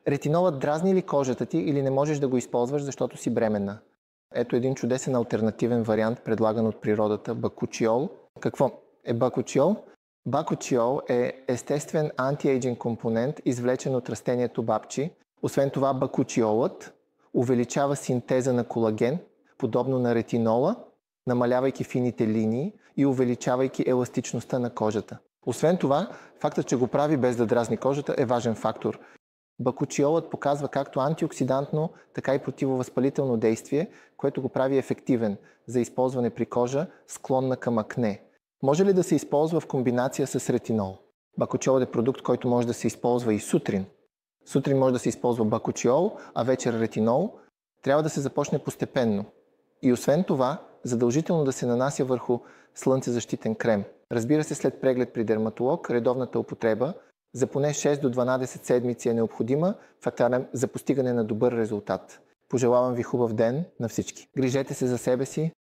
Ретинолът дразни ли кожата ти или не можеш да го използваш, защото си бременна? Ето един чудесен алтернативен вариант, предлаган от природата – бакучиол. Какво е бакучиол? Бакучиол е естествен антиейджинг компонент, извлечен от растението бабчи. Освен това, бакучиолът увеличава синтеза на колаген, подобно на ретинола, намалявайки фините линии и увеличавайки еластичността на кожата. Освен това, фактът, че го прави без да дразни кожата, е важен фактор. Бакучиолът показва както антиоксидантно, така и противовъзпалително действие, което го прави ефективен за използване при кожа, склонна към акне. Може ли да се използва в комбинация с ретинол? Бакучиолът е продукт, който може да се използва и сутрин. Сутрин може да се използва бакучиол, а вечер ретинол. Трябва да се започне постепенно. И освен това, задължително да се нанася върху слънцезащитен крем. Разбира се, след преглед при дерматолог, редовната употреба за поне 6 до 12 седмици е необходима за постигане на добър резултат. Пожелавам ви хубав ден на всички. Грижете се за себе си.